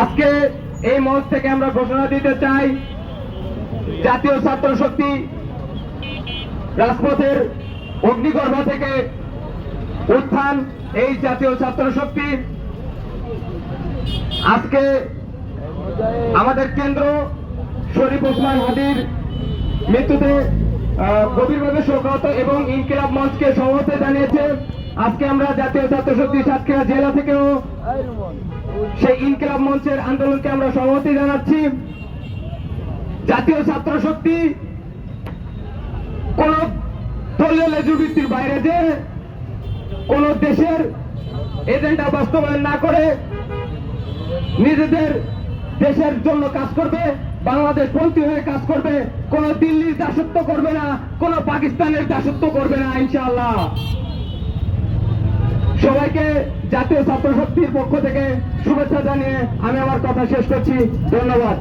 আজকে এই মঞ্চ থেকে আমরা ঘোষণা দিতে চাই, জাতীয় ছাত্র শক্তি রাজপথের অগ্নিগর্ভ থেকে উত্থান। এই জাতীয় ছাত্র শক্তি আজকে আমাদের কেন্দ্র শরীফ ওসমান হাদির মৃত্যুতে গভীরভাবে শোকাহত এবং ইনকিলাব মঞ্চকে সমবেত জানিয়েছে। আজকে আমরা জাতীয় ছাত্র শক্তি সাতক্ষীরা জেলা থেকেও সেই ইনকিলাব মঞ্চের আন্দোলনকে আমরা সমবেত জানাচ্ছি। জাতীয় ছাত্র শক্তি কোন দলীয় লেজুভিত্তির বাইরে যে কোন দেশের এজেন্ডা বাস্তবায়ন না করে নিজেদের দেশের জন্য কাজ করবে, বাংলাদেশ পন্থী হয়ে কাজ করবে, কোন দিল্লির দাসত্ব করবে না, কোন পাকিস্তানের দাসত্ব করবে না ইনশাআল্লাহ। সবাইকে জাতীয় ছাত্র শক্তির পক্ষ থেকে শুভেচ্ছা জানিয়ে আমি আমার কথা শেষ করছি। ধন্যবাদ।